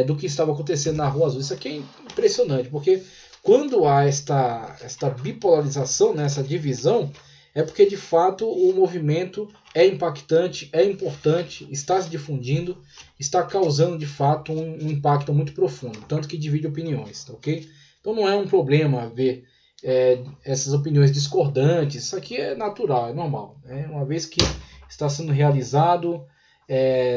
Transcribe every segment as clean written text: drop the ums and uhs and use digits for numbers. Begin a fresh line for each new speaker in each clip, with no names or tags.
do que estava acontecendo na Rua Azul. Isso aqui é impressionante, porque quando há esta bipolarização, né, essa divisão, é porque de fato o movimento é impactante, é importante, está se difundindo, está causando de fato um impacto muito profundo, tanto que divide opiniões, tá, ok? Então não é um problema ver essas opiniões discordantes, isso aqui é natural, é normal, né? Uma vez que está sendo realizado,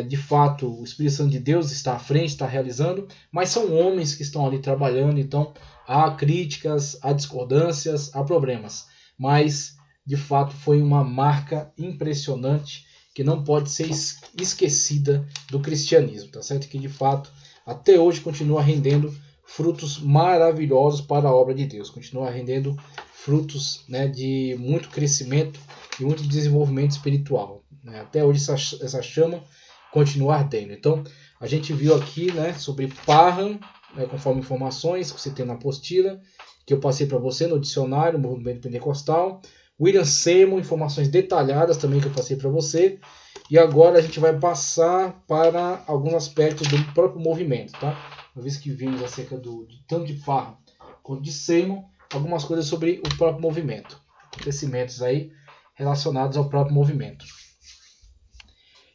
de fato o Espírito Santo de Deus está à frente, está realizando, mas são homens que estão ali trabalhando, então há críticas, há discordâncias, há problemas, mas de fato foi uma marca impressionante que não pode ser esquecida do cristianismo, tá certo? Que de fato até hoje continua rendendo frutos maravilhosos para a obra de Deus, continua rendendo frutos, né, de muito crescimento e muito desenvolvimento espiritual, né? Até hoje essa chama continua ardendo. Então a gente viu aqui, né, sobre Parham, né, conforme informações que você tem na apostila, que eu passei para você no dicionário, movimento pentecostal. William Seymour, informações detalhadas também que eu passei para você. E agora a gente vai passar para alguns aspectos do próprio movimento, tá? Uma vez que vimos acerca tanto de Parham quanto de Seymour, algumas coisas sobre o próprio movimento, acontecimentos aí relacionados ao próprio movimento.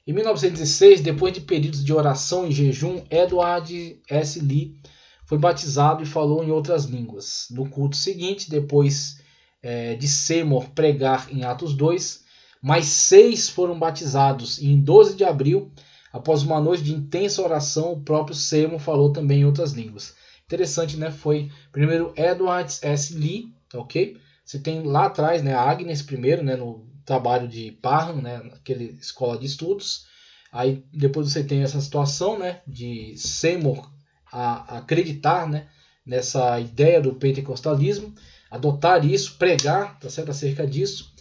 Em 1916, depois de períodos de oração e jejum, Edward S. Lee foi batizado e falou em outras línguas. No culto seguinte, depois de Seymour pregar em Atos 2, mais 6 foram batizados e em 12 de abril, após uma noite de intensa oração, o próprio Seymour falou também em outras línguas. Interessante, né? Foi primeiro Edward S. Lee, ok? Você tem lá atrás, né, a Agnes primeiro, né, no trabalho de Parham, né, naquela escola de estudos. Aí depois você tem essa situação, né, de Seymour acreditar, né, nessa ideia do pentecostalismo, adotar isso, pregar, tá certo, acerca disso.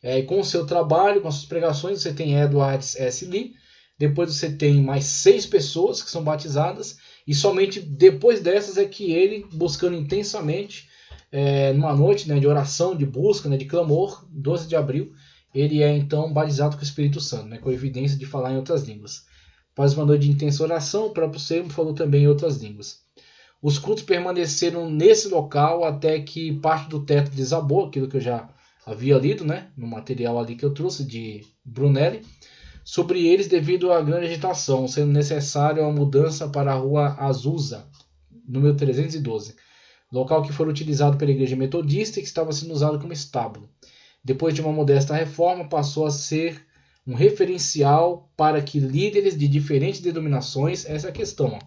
E com o seu trabalho, com as suas pregações, você tem Edward S. Lee. Depois você tem mais 6 pessoas que são batizadas. E somente depois dessas é que ele, buscando intensamente, numa noite, né, de oração, de busca, né, de clamor, 12 de abril, ele é então batizado com o Espírito Santo, né, com evidência de falar em outras línguas. Após uma noite de intensa oração, o próprio Seymour falou também em outras línguas. Os cultos permaneceram nesse local até que parte do teto desabou, aquilo que eu já havia lido, né, no material ali que eu trouxe de Brunelli, sobre eles devido à grande agitação, sendo necessária uma mudança para a Rua Azusa, número 312, local que foi utilizado pela igreja metodista e que estava sendo usado como estábulo. Depois de uma modesta reforma, passou a ser um referencial para que líderes de diferentes denominações, essa é a questão.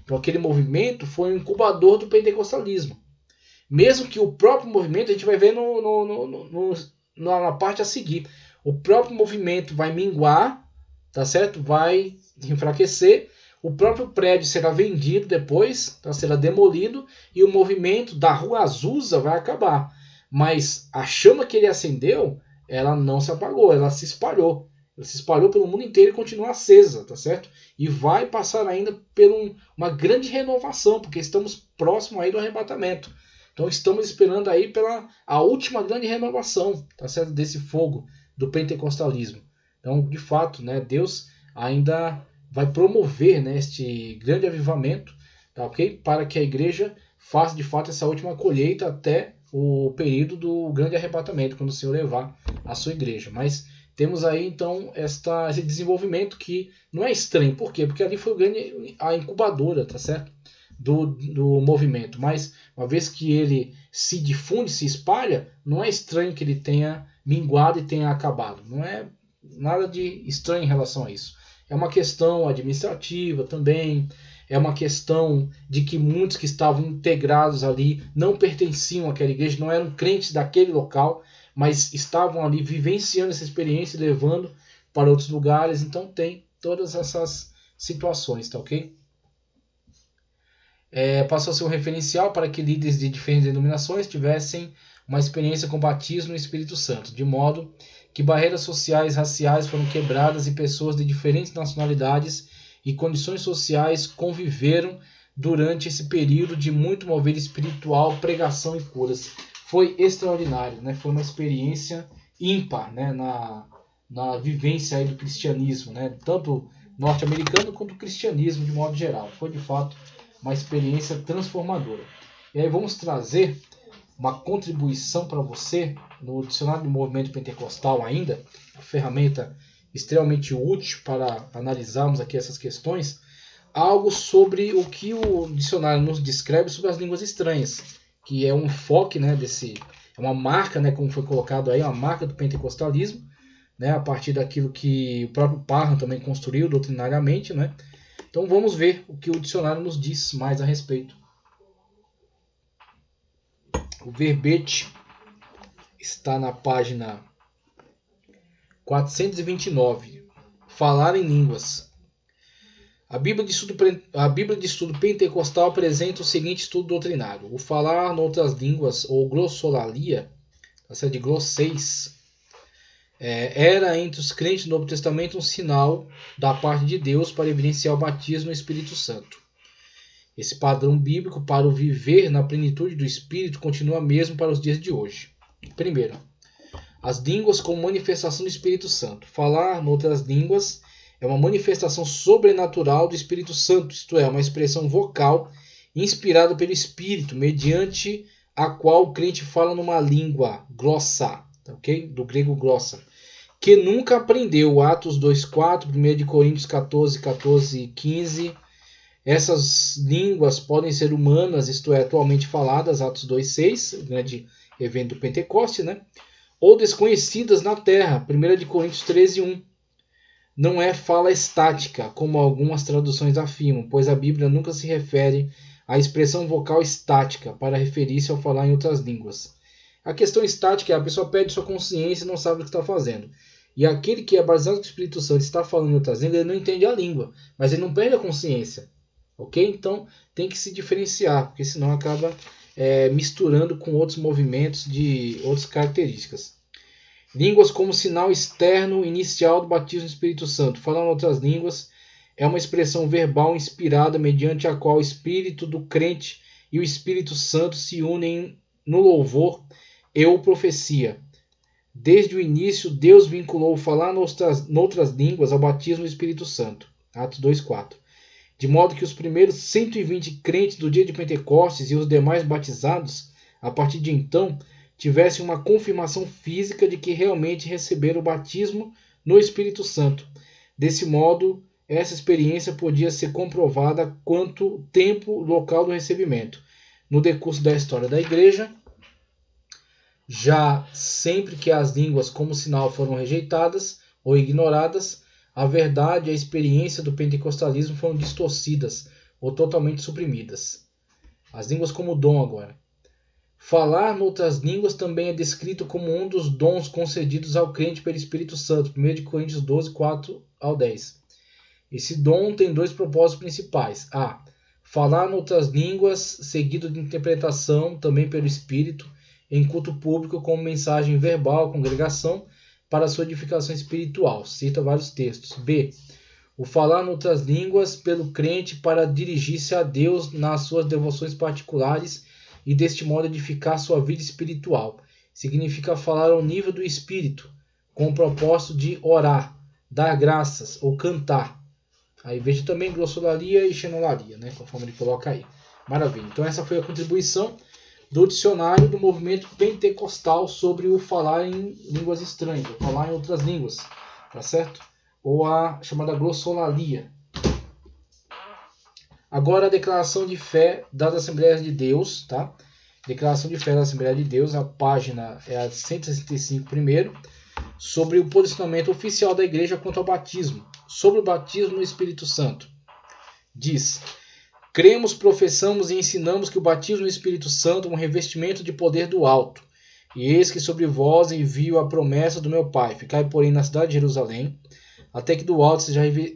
Então aquele movimento foi um incubador do pentecostalismo. Mesmo que o próprio movimento, a gente vai ver na parte a seguir, o próprio movimento vai minguar, tá certo? Vai enfraquecer, o próprio prédio será vendido depois, tá? Será demolido e o movimento da Rua Azusa vai acabar. Mas a chama que ele acendeu, ela não se apagou, ela se espalhou. Ela se espalhou pelo mundo inteiro e continua acesa, tá certo? E vai passar ainda por uma grande renovação, porque estamos próximos aí do arrebatamento. Então estamos esperando aí pela a última grande renovação, tá certo? Desse fogo do pentecostalismo. Então, de fato, né, Deus ainda vai promover, né, este grande avivamento, tá, ok? Para que a igreja faça de fato essa última colheita até o período do grande arrebatamento, quando o Senhor levar a sua igreja. Mas temos aí então esse desenvolvimento que não é estranho. Por quê? Porque ali foi a incubadora, tá certo? Do movimento. Mas uma vez que ele se difunde, se espalha, não é estranho que ele tenha minguado e tenha acabado. Não é nada de estranho em relação a isso. É uma questão administrativa também. É uma questão de que muitos que estavam integrados ali não pertenciam àquela igreja, não eram crentes daquele local, mas estavam ali vivenciando essa experiência e levando para outros lugares. Então tem todas essas situações, tá ok? Passou a ser um referencial para que líderes de diferentes denominações tivessem uma experiência com o batismo no Espírito Santo, de modo que barreiras sociais, raciais foram quebradas e pessoas de diferentes nacionalidades e condições sociais conviveram durante esse período de muito mover espiritual, pregação e curas. Foi extraordinário, né? Foi uma experiência ímpar, né? na vivência aí do cristianismo, né? Tanto norte-americano quanto o cristianismo de modo geral. Foi de fato uma experiência transformadora. E aí vamos trazer uma contribuição para você no dicionário do movimento pentecostal ainda, uma ferramenta extremamente útil para analisarmos aqui essas questões, algo sobre o que o dicionário nos descreve sobre as línguas estranhas, que é um enfoque, né, é uma marca, né, como foi colocado aí, uma marca do pentecostalismo, né, a partir daquilo que o próprio Parham também construiu doutrinariamente, né? Então vamos ver o que o dicionário nos diz mais a respeito. O verbete está na página 429. Falar em línguas. A Bíblia de Estudo Pentecostal apresenta o seguinte estudo doutrinário. O falar noutras línguas, ou glossolalia, de glosseis, era entre os crentes do Novo Testamento um sinal da parte de Deus para evidenciar o batismo no Espírito Santo. Esse padrão bíblico para o viver na plenitude do Espírito continua mesmo para os dias de hoje. Primeiro, as línguas como manifestação do Espírito Santo. Falar noutras línguas é uma manifestação sobrenatural do Espírito Santo, isto é, uma expressão vocal inspirada pelo Espírito, mediante a qual o crente fala numa língua, glossa, okay? Do grego glossa, que nunca aprendeu. Atos 2,4, 1 Coríntios 14, 14 e 15. Essas línguas podem ser humanas, isto é, atualmente faladas, Atos 2,6, o grande evento do Pentecoste, né? Ou desconhecidas na terra, 1 Coríntios 13, 1. Não é fala estática, como algumas traduções afirmam, pois a Bíblia nunca se refere à expressão vocal estática para referir-se ao falar em outras línguas. A questão estática é a pessoa perde sua consciência e não sabe o que está fazendo. E aquele que é baseado no Espírito Santo está falando em outras línguas, ele não entende a língua, mas ele não perde a consciência. Ok? Então tem que se diferenciar, porque senão acaba misturando com outros movimentos de outras características. Línguas como sinal externo inicial do batismo do Espírito Santo. Falando outras línguas é uma expressão verbal inspirada mediante a qual o Espírito do crente e o Espírito Santo se unem no louvor e ou profecia. Desde o início, Deus vinculou o falar noutras línguas ao batismo do Espírito Santo. Atos 2,4. De modo que os primeiros 120 crentes do dia de Pentecostes e os demais batizados, a partir de então, tivessem uma confirmação física de que realmente receberam o batismo no Espírito Santo. Desse modo, essa experiência podia ser comprovada quanto tempo local do recebimento. No decurso da história da Igreja, já sempre que as línguas como sinal foram rejeitadas ou ignoradas, a verdade e a experiência do pentecostalismo foram distorcidas ou totalmente suprimidas. As línguas como dom agora. Falar noutras línguas também é descrito como um dos dons concedidos ao crente pelo Espírito Santo, 1 Coríntios 12, 4 ao 10. Esse dom tem dois propósitos principais. A. Falar noutras línguas, seguido de interpretação, também pelo Espírito, em culto público como mensagem verbal à congregação, para sua edificação espiritual. Cita vários textos. B. O falar noutras línguas pelo crente para dirigir-se a Deus nas suas devoções particulares e deste modo edificar sua vida espiritual. Significa falar ao nível do Espírito, com o propósito de orar, dar graças ou cantar. Aí veja também glossolalia e xenolalia, né, conforme ele coloca aí. Maravilha. Então essa foi a contribuição do dicionário do movimento pentecostal sobre o falar em línguas estranhas, o falar em outras línguas, tá certo? Ou a chamada glossolalia. Agora a declaração de fé das Assembleias de Deus, tá? Declaração de fé da Assembleia de Deus, a página é a 165 primeiro, sobre o posicionamento oficial da Igreja quanto ao batismo, sobre o batismo no Espírito Santo. Diz: cremos, professamos e ensinamos que o batismo no Espírito Santo é um revestimento de poder do alto. E eis que sobre vós envio a promessa do meu Pai. Ficai, porém, na cidade de Jerusalém, até que do alto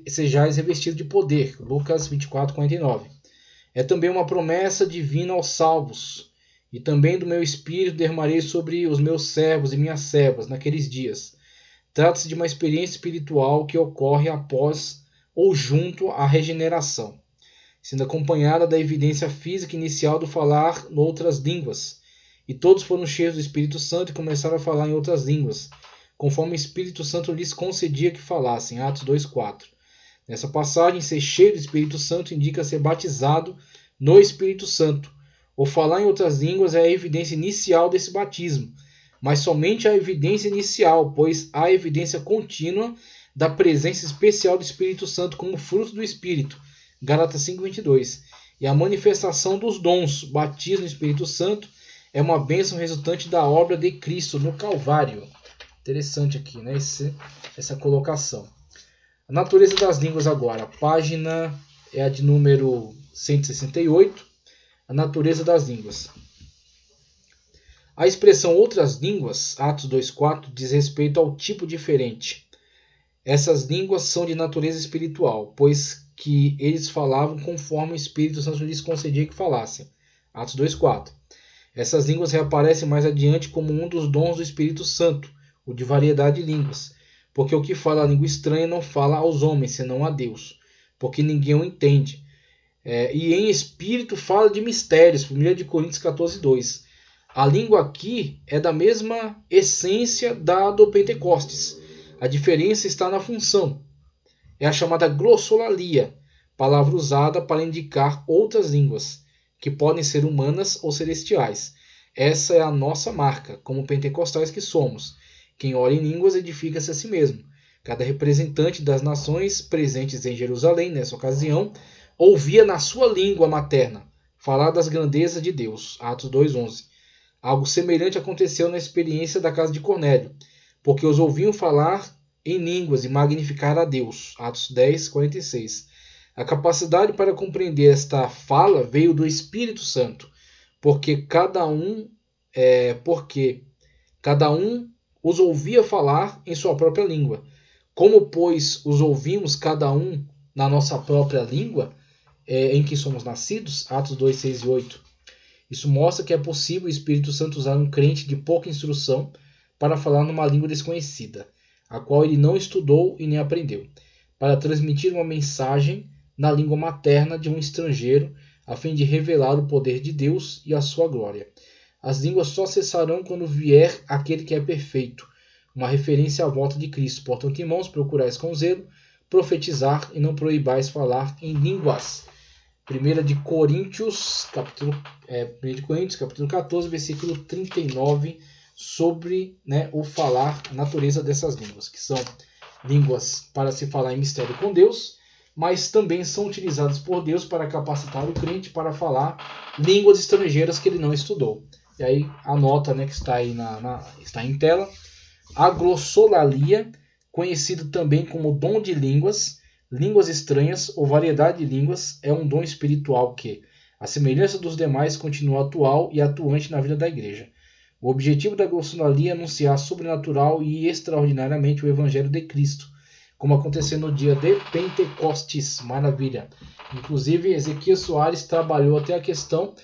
sejais revestido de poder. Lucas 24, 49. É também uma promessa divina aos salvos. E também do meu Espírito derramarei sobre os meus servos e minhas servas naqueles dias. Trata-se de uma experiência espiritual que ocorre após ou junto à regeneração, sendo acompanhada da evidência física inicial do falar noutras línguas. E todos foram cheios do Espírito Santo e começaram a falar em outras línguas, conforme o Espírito Santo lhes concedia que falassem. Atos 2,4. Nessa passagem, ser cheio do Espírito Santo indica ser batizado no Espírito Santo. O falar em outras línguas é a evidência inicial desse batismo, mas somente a evidência inicial, pois há evidência contínua da presença especial do Espírito Santo como fruto do Espírito, Gálatas 5:22. E a manifestação dos dons, batismo no Espírito Santo, é uma bênção resultante da obra de Cristo no Calvário. Interessante aqui, né? Essa colocação. A natureza das línguas agora. A página é a de número 168. A natureza das línguas. A expressão outras línguas, Atos 2:4, diz respeito ao tipo diferente. Essas línguas são de natureza espiritual, pois que eles falavam conforme o Espírito Santo lhes concedia que falassem. Atos 2:4. Essas línguas reaparecem mais adiante como um dos dons do Espírito Santo, o de variedade de línguas. Porque o que fala a língua estranha não fala aos homens, senão a Deus, porque ninguém o entende. E em espírito fala de mistérios, 1 Coríntios 14:2. A língua aqui é da mesma essência da do Pentecostes. A diferença está na função. É a chamada glossolalia, palavra usada para indicar outras línguas, que podem ser humanas ou celestiais. Essa é a nossa marca, como pentecostais que somos. Quem ora em línguas edifica-se a si mesmo. Cada representante das nações presentes em Jerusalém, nessa ocasião, ouvia na sua língua materna falar das grandezas de Deus. Atos 2:11. Algo semelhante aconteceu na experiência da casa de Cornélio, porque os ouviam falar em línguas e magnificar a Deus. Atos 10:46. A capacidade para compreender esta fala veio do Espírito Santo, porque cada um os ouvia falar em sua própria língua. Como, pois, os ouvimos cada um na nossa própria língua, em que somos nascidos, Atos 2, 6 e 8. Isso mostra que é possível o Espírito Santo usar um crente de pouca instrução para falar numa língua desconhecida, a qual ele não estudou e nem aprendeu, para transmitir uma mensagem na língua materna de um estrangeiro, a fim de revelar o poder de Deus e a sua glória. As línguas só cessarão quando vier aquele que é perfeito, uma referência à volta de Cristo. Portanto, irmãos, procurais com zelo profetizar e não proibais falar em línguas. 1 Coríntios, capítulo 14, versículo 39, sobre o falar, a natureza dessas línguas, que são línguas para se falar em mistério com Deus, mas também são utilizadas por Deus para capacitar o crente para falar línguas estrangeiras que ele não estudou. E aí a nota que está aí está em tela. A glossolalia, conhecido também como dom de línguas, línguas estranhas ou variedade de línguas, é um dom espiritual que, à semelhança dos demais, continua atual e atuante na vida da igreja. O objetivo da glossolalia é anunciar sobrenatural e extraordinariamente o Evangelho de Cristo, como aconteceu no dia de Pentecostes. Maravilha! Inclusive, Ezequias Soares trabalhou até a questão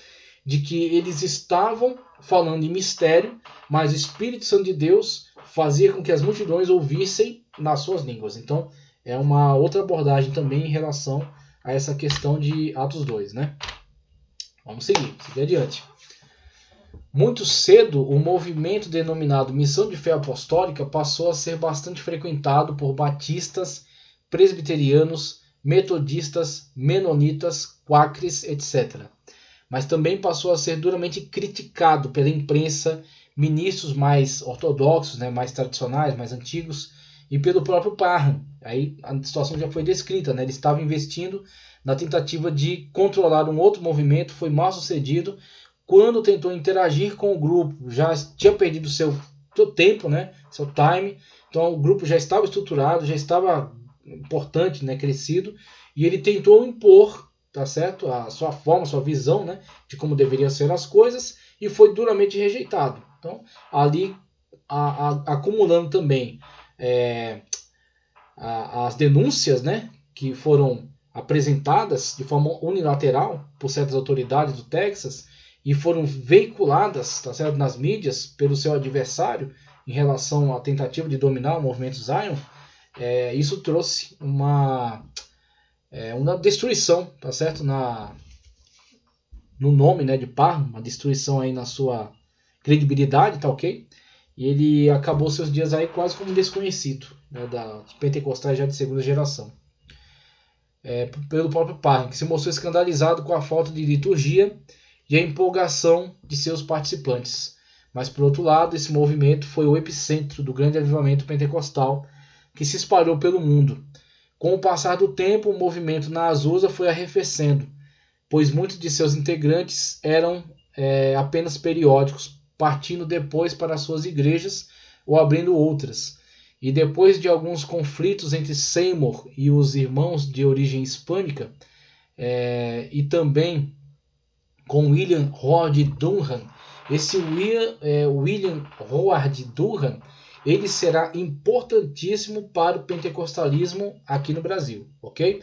de que eles estavam falando em mistério, mas o Espírito Santo de Deus fazia com que as multidões ouvissem nas suas línguas. Então, é uma outra abordagem também em relação a essa questão de Atos 2, né? Vamos seguir adiante. Muito cedo, o movimento denominado Missão de Fé Apostólica passou a ser bastante frequentado por batistas, presbiterianos, metodistas, menonitas, quáqueres, etc. Mas também passou a ser duramente criticado pela imprensa, ministros mais ortodoxos, mais tradicionais, mais antigos, e pelo próprio Parham. Aí a situação já foi descrita, Ele estava investindo na tentativa de controlar um outro movimento, foi mal sucedido. Quando tentou interagir com o grupo, já tinha perdido seu tempo, seu time. Então o grupo já estava estruturado, já estava importante, crescido, e ele tentou impor, tá certo, a sua forma, a sua visão, de como deveriam ser as coisas, e foi duramente rejeitado. Então ali acumulando também as denúncias, que foram apresentadas de forma unilateral por certas autoridades do Texas e foram veiculadas, tá certo, nas mídias pelo seu adversário em relação à tentativa de dominar o movimento Zion, isso trouxe uma destruição, tá certo, no nome de Parham, uma destruição aí na sua credibilidade, tá ok? E ele acabou seus dias aí quase como um desconhecido, dos pentecostais já de segunda geração. pelo próprio Parham, que se mostrou escandalizado com a falta de liturgia e a empolgação de seus participantes. Mas, por outro lado, esse movimento foi o epicentro do grande avivamento pentecostal que se espalhou pelo mundo. Com o passar do tempo, o movimento na Azusa foi arrefecendo, pois muitos de seus integrantes eram apenas periódicos, partindo depois para suas igrejas ou abrindo outras. E depois de alguns conflitos entre Seymour e os irmãos de origem hispânica, e também com William Howard Durham, esse William Howard Durham, ele será importantíssimo para o pentecostalismo aqui no Brasil, ok?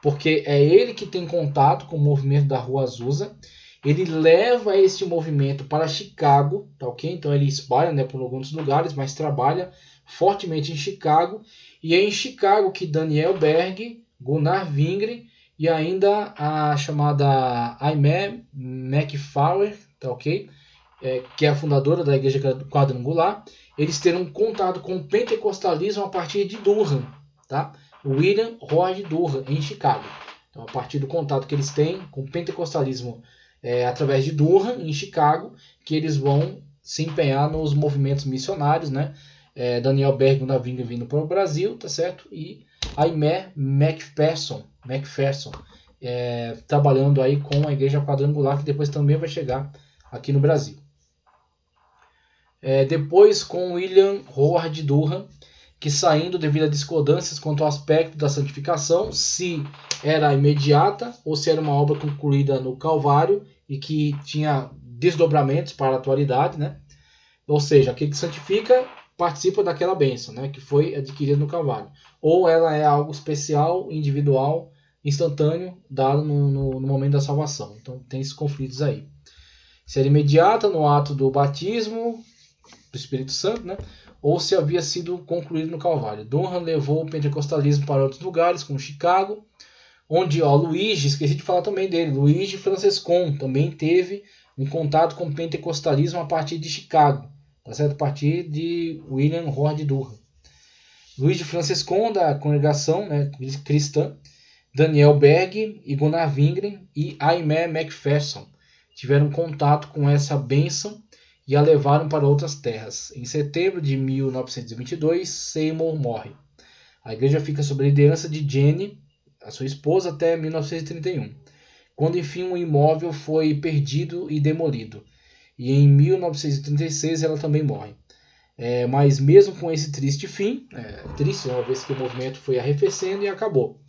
Porque é ele que tem contato com o movimento da Rua Azusa, ele leva este movimento para Chicago, tá ok? Então ele espalha, por alguns lugares, mas trabalha fortemente em Chicago, e é em Chicago que Daniel Berg, Gunnar Wingren e ainda a chamada Aimee McPhayer, tá ok? Que é a fundadora da Igreja Quadrangular, eles terão contato com o pentecostalismo a partir de Durham, tá? William Howard Durham, em Chicago. Então, a partir do contato que eles têm com o pentecostalismo através de Durham, em Chicago, que eles vão se empenhar nos movimentos missionários, né? Daniel Berg e Gunnar Wingren vindo para o Brasil, tá certo? E Aimee McPherson, trabalhando aí com a Igreja Quadrangular, que depois também vai chegar aqui no Brasil. Depois com William Howard Durham, que saindo devido a discordâncias quanto ao aspecto da santificação, se era imediata ou se era uma obra concluída no Calvário e que tinha desdobramentos para a atualidade, né? Ou seja, aquele que santifica participa daquela bênção, né, que foi adquirida no Calvário. Ou ela é algo especial, individual, instantâneo, dado no momento da salvação. Então tem esses conflitos aí. Se era imediata no ato do batismo do Espírito Santo, né? Ou se havia sido concluído no Calvário. Durham levou o pentecostalismo para outros lugares, como Chicago, onde Luigi, esqueci de falar também dele, Luigi Francescon também teve um contato com o pentecostalismo a partir de Chicago, tá certo? A partir de William Howard Durham. Luigi Francescon, da congregação, né, cristã, Daniel Berg e Gunnar Wingren e Aimee McPherson tiveram contato com essa bênção e a levaram para outras terras. Em setembro de 1922, Seymour morre. A igreja fica sob a liderança de Jenny, a sua esposa, até 1931, quando enfim um imóvel foi perdido e demolido. E em 1936 ela também morre. Mas mesmo com esse triste fim, triste uma vez que o movimento foi arrefecendo e acabou,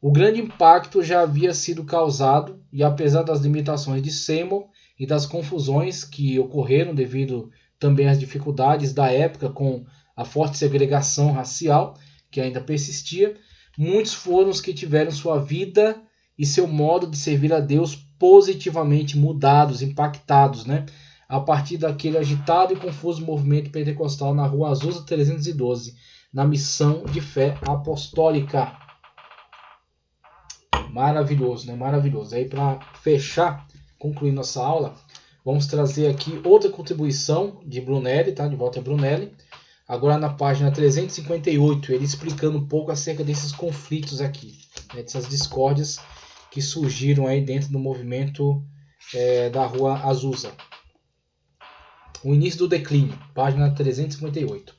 o grande impacto já havia sido causado, e apesar das limitações de Seymour e das confusões que ocorreram devido também às dificuldades da época com a forte segregação racial que ainda persistia, muitos foram os que tiveram sua vida e seu modo de servir a Deus positivamente mudados, impactados, né? A partir daquele agitado e confuso movimento pentecostal na Rua Azusa 312, na missão de fé apostólica. Maravilhoso, né? Maravilhoso. Aí, para fechar, concluir nossa aula, vamos trazer aqui outra contribuição de Brunelli, tá? De Walter Brunelli. Agora na página 358, ele explicando um pouco acerca desses conflitos aqui, né? Dessas discórdias que surgiram aí dentro do movimento da Rua Azusa. O início do declínio, página 358.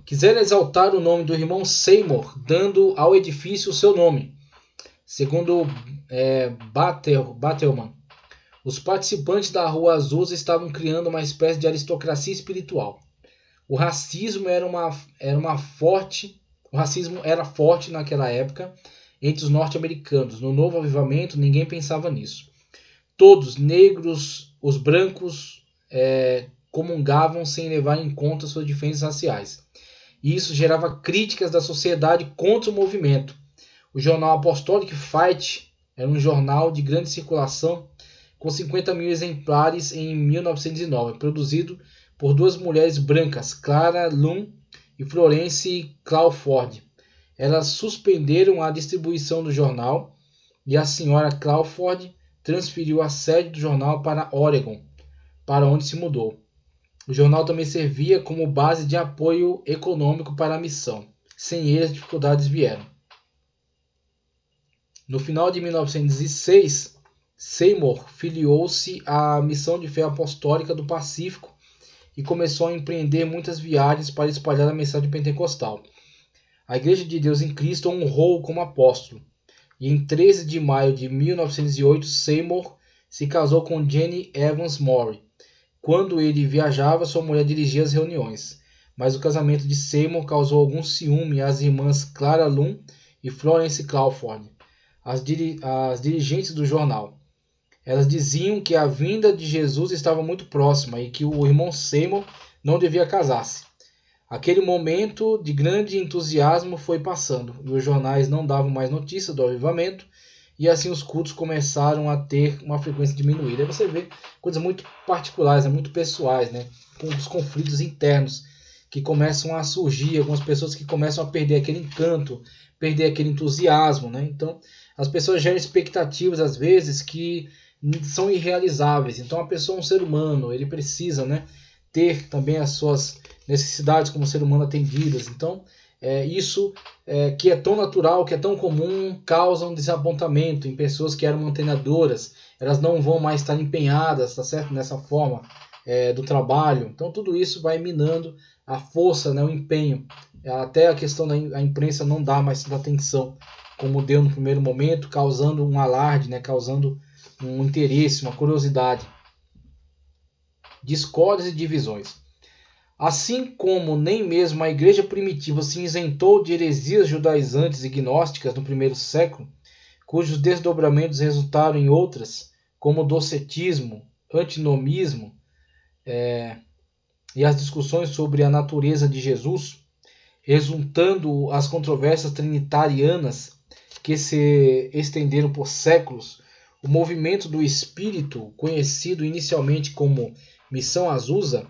Quiseram exaltar o nome do irmão Seymour, dando ao edifício o seu nome. Segundo Batelman, os participantes da Rua Azusa estavam criando uma espécie de aristocracia espiritual. O racismo era forte naquela época entre os norte-americanos. No novo avivamento, ninguém pensava nisso. Todos, negros, os brancos, comungavam sem levar em conta suas diferenças raciais. E isso gerava críticas da sociedade contra o movimento. O jornal Apostolic Fight era um jornal de grande circulação com 50 mil exemplares em 1909, produzido por duas mulheres brancas, Clara Lum e Florence Crawford. Elas suspenderam a distribuição do jornal e a senhora Crawford transferiu a sede do jornal para Oregon, para onde se mudou. O jornal também servia como base de apoio econômico para a missão. Sem ele, as dificuldades vieram. No final de 1906, Seymour filiou-se à Missão de Fé Apostólica do Pacífico e começou a empreender muitas viagens para espalhar a mensagem pentecostal. A Igreja de Deus em Cristo o honrou como apóstolo, e em 13 de maio de 1908, Seymour se casou com Jenny Evans Morey. Quando ele viajava, sua mulher dirigia as reuniões, mas o casamento de Seymour causou algum ciúme às irmãs Clara Loom e Florence Crawford, as dirigentes do jornal. Elas diziam que a vinda de Jesus estava muito próxima e que o irmão Seymour não devia casar-se. Aquele momento de grande entusiasmo foi passando, e os jornais não davam mais notícia do avivamento, e assim os cultos começaram a ter uma frequência diminuída. Aí você vê coisas muito particulares, muito pessoais, né? Com os conflitos internos que começam a surgir, algumas pessoas que começam a perder aquele encanto, perder aquele entusiasmo, né? Então, as pessoas geram expectativas, às vezes, que são irrealizáveis. Então, a pessoa é um ser humano, ele precisa, né, ter também as suas necessidades como ser humano atendidas. Então, isso que é tão natural, que é tão comum, causa um desapontamento em pessoas que eram mantenedoras. Elas não vão mais estar empenhadas, tá certo? Nessa forma do trabalho. Então, tudo isso vai minando a força, né, o empenho. Até a questão da imprensa não dá mais tanta atenção como deu no primeiro momento, causando um alarde, né, causando um interesse, uma curiosidade. Discórdias e divisões. Assim como nem mesmo a igreja primitiva se isentou de heresias judaizantes e gnósticas no primeiro século, cujos desdobramentos resultaram em outras, como o docetismo, antinomismo e as discussões sobre a natureza de Jesus, resultando as controvérsias trinitarianas que se estenderam por séculos, o movimento do Espírito, conhecido inicialmente como Missão Azusa,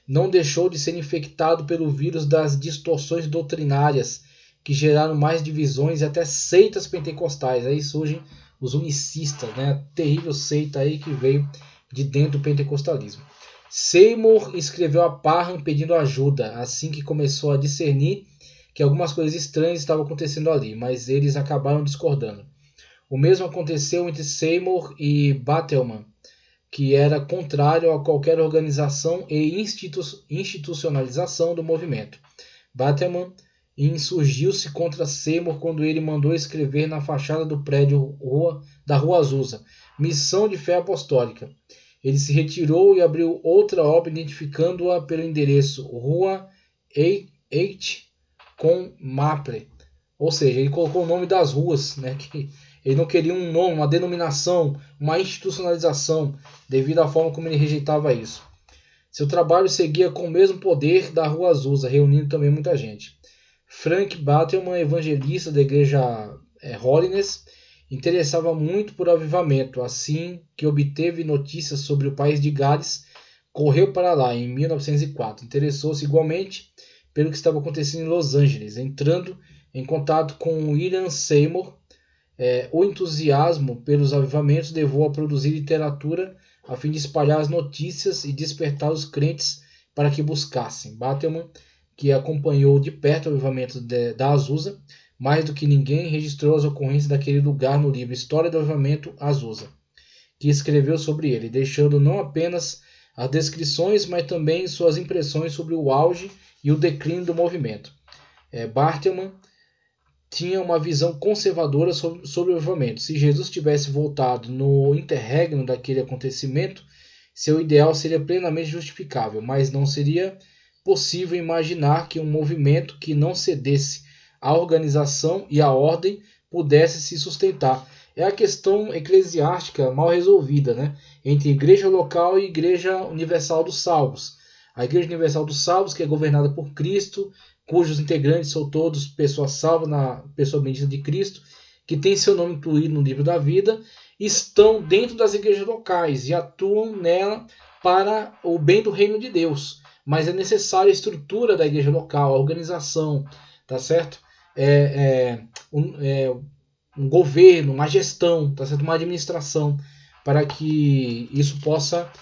não deixou de ser infectado pelo vírus das distorções doutrinárias que geraram mais divisões e até seitas pentecostais. Aí surgem os unicistas, né? A terrível seita aí que veio de dentro do pentecostalismo. Seymour escreveu a Parham pedindo ajuda, assim que começou a discernir que algumas coisas estranhas estavam acontecendo ali, mas eles acabaram discordando. O mesmo aconteceu entre Seymour e Batelman, que era contrário a qualquer organização e institucionalização do movimento. Batelman insurgiu-se contra Seymour quando ele mandou escrever na fachada do prédio da Rua Azusa, Missão de Fé Apostólica. Ele se retirou e abriu outra obra identificando-a pelo endereço Rua 8 com Maple. Ou seja, ele colocou o nome das ruas, né, que ele não queria um nome, uma denominação, uma institucionalização, devido à forma como ele rejeitava isso. Seu trabalho seguia com o mesmo poder da Rua Azusa, reunindo também muita gente. Frank Batelman, evangelista da igreja Holiness, interessava muito por avivamento. Assim que obteve notícias sobre o país de Gales, correu para lá em 1904. Interessou-se igualmente pelo que estava acontecendo em Los Angeles, entrando em contato com William Seymour. O entusiasmo pelos avivamentos levou a produzir literatura a fim de espalhar as notícias e despertar os crentes para que buscassem. Batelman, que acompanhou de perto o avivamento da Azusa, mais do que ninguém registrou as ocorrências daquele lugar no livro História do Avivamento Azusa, que escreveu sobre ele, deixando não apenas as descrições, mas também suas impressões sobre o auge e o declínio do movimento. Batelman tinha uma visão conservadora sobre o avivamento. Se Jesus tivesse voltado no interregno daquele acontecimento, seu ideal seria plenamente justificável, mas não seria possível imaginar que um movimento que não cedesse à organização e à ordem pudesse se sustentar. É a questão eclesiástica mal resolvida, né, entre igreja local e igreja universal dos salvos. A igreja universal dos salvos, que é governada por Cristo, cujos integrantes são todos pessoas salvas na pessoa bendita de Cristo, que tem seu nome incluído no livro da vida, estão dentro das igrejas locais e atuam nela para o bem do reino de Deus. Mas é necessária a estrutura da igreja local, a organização, tá certo? Um governo, uma gestão, tá certo? Uma administração, para que isso possa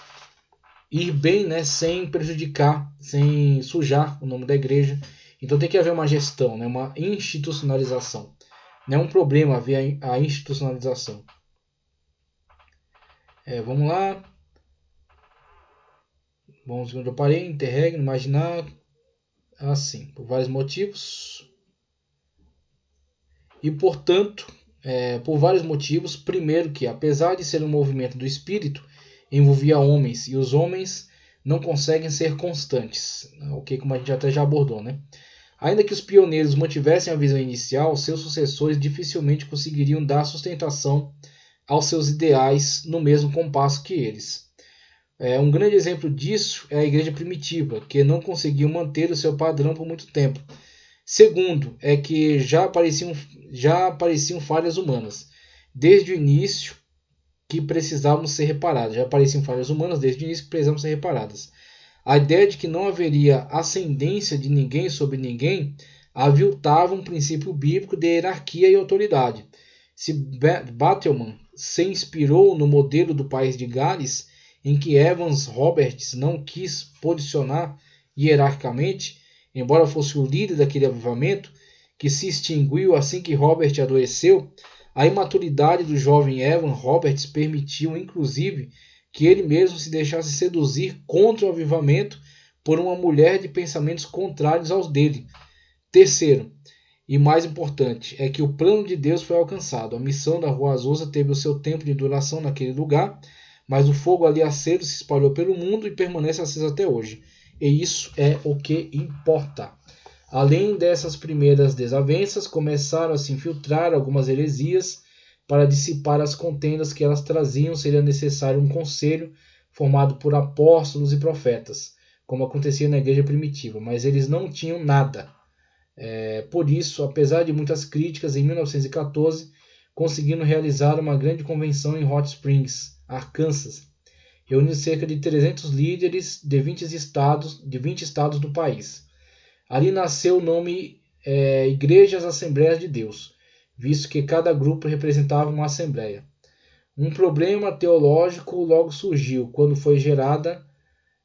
ir bem, né? Sem prejudicar, sem sujar o nome da igreja. Então tem que haver uma gestão, né? Uma institucionalização. Não é um problema haver a institucionalização. Vamos lá. Vamos ver onde eu parei. Interregno, imaginar. Assim, por vários motivos. E, portanto, por vários motivos. Primeiro que, apesar de ser um movimento do espírito, envolvia homens. E os homens não conseguem ser constantes. Ok, como a gente até já abordou, né? Ainda que os pioneiros mantivessem a visão inicial, seus sucessores dificilmente conseguiriam dar sustentação aos seus ideais no mesmo compasso que eles. Um grande exemplo disso é a igreja primitiva, que não conseguiu manter o seu padrão por muito tempo. Segundo, é que já apareciam falhas humanas, desde o início que precisavam ser reparadas. Já apareciam falhas humanas desde o início que precisavam ser reparadas. A ideia de que não haveria ascendência de ninguém sobre ninguém aviltava um princípio bíblico de hierarquia e autoridade. Se Bateman se inspirou no modelo do país de Gales, em que Evans Roberts não quis posicionar hierarquicamente, embora fosse o líder daquele avivamento, que se extinguiu assim que Robert adoeceu, a imaturidade do jovem Evan Roberts permitiu, inclusive, que ele mesmo se deixasse seduzir contra o avivamento por uma mulher de pensamentos contrários aos dele. Terceiro, e mais importante, é que o plano de Deus foi alcançado. A missão da Rua Azusa teve o seu tempo de duração naquele lugar, mas o fogo ali aceso se espalhou pelo mundo e permanece aceso até hoje. E isso é o que importa. Além dessas primeiras desavenças, começaram a se infiltrar algumas heresias. Para dissipar as contendas que elas traziam, seria necessário um conselho formado por apóstolos e profetas, como acontecia na igreja primitiva, mas eles não tinham nada. Por isso, apesar de muitas críticas, em 1914, conseguiram realizar uma grande convenção em Hot Springs, Arkansas, reunindo cerca de 300 líderes de 20 estados do país. Ali nasceu o nome Igrejas Assembleias de Deus, visto que cada grupo representava uma assembleia. Um problema teológico logo surgiu quando foi gerada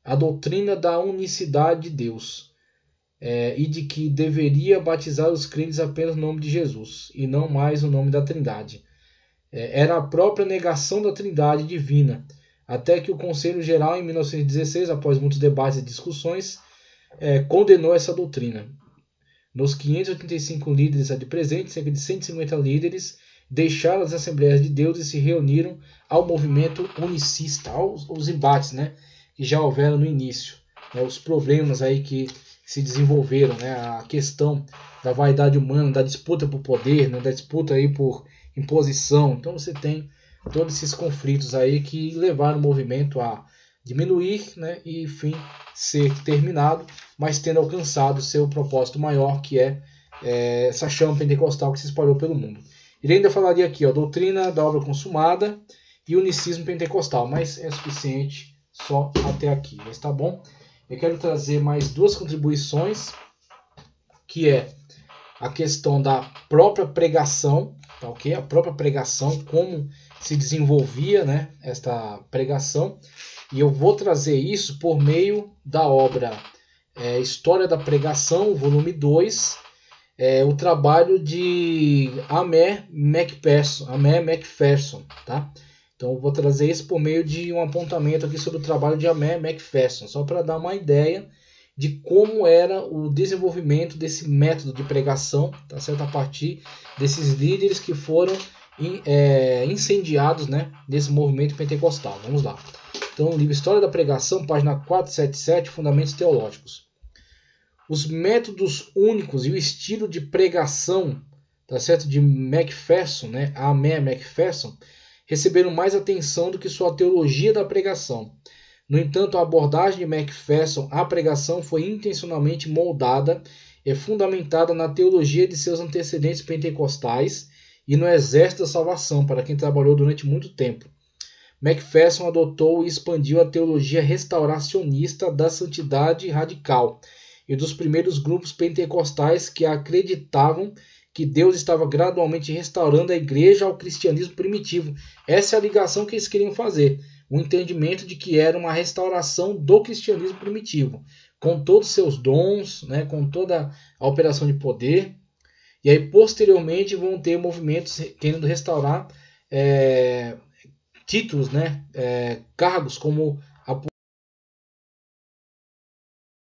a doutrina da unicidade de Deus, e de que deveria batizar os crentes apenas no nome de Jesus e não mais no nome da Trindade. Era a própria negação da Trindade divina, até que o Conselho Geral, em 1916, após muitos debates e discussões, condenou essa doutrina. Nos 585 líderes ali presentes, cerca de 150 líderes deixaram as Assembleias de Deus e se reuniram ao movimento unicista, aos embates, né, que já houveram no início, os problemas aí que se desenvolveram, a questão da vaidade humana, da disputa por poder, da disputa aí por imposição. Então você tem todos esses conflitos aí que levaram o movimento a diminuir, e enfim ser terminado, mas tendo alcançado seu propósito maior, que é essa chama pentecostal que se espalhou pelo mundo. Ele ainda falaria aqui, doutrina da obra consumada e unicismo pentecostal, mas é suficiente só até aqui, mas tá bom? Eu quero trazer mais duas contribuições, que é a questão da própria pregação, tá ok? A própria pregação, como se desenvolvia, esta pregação, e eu vou trazer isso por meio da obra História da Pregação, volume 2, o trabalho de Amé McPherson, tá? Então eu vou trazer isso por meio de um apontamento aqui sobre o trabalho de Amé McPherson, só para dar uma ideia de como era o desenvolvimento desse método de pregação, tá certo? A partir desses líderes que foram incendiados, nesse movimento pentecostal. Vamos lá. Então, o livro História da Pregação, página 477, Fundamentos Teológicos. Os métodos únicos e o estilo de pregação, tá certo, de McPherson, Amé McPherson, receberam mais atenção do que sua teologia da pregação. No entanto, a abordagem de McPherson à pregação foi intencionalmente moldada e fundamentada na teologia de seus antecedentes pentecostais e no exército da salvação, para quem trabalhou durante muito tempo. McPherson adotou e expandiu a teologia restauracionista da santidade radical e dos primeiros grupos pentecostais que acreditavam que Deus estava gradualmente restaurando a igreja ao cristianismo primitivo. Essa é a ligação que eles queriam fazer. O entendimento de que era uma restauração do cristianismo primitivo, com todos os seus dons, com toda a operação de poder. E aí, posteriormente, vão ter movimentos querendo restaurar títulos, né, cargos como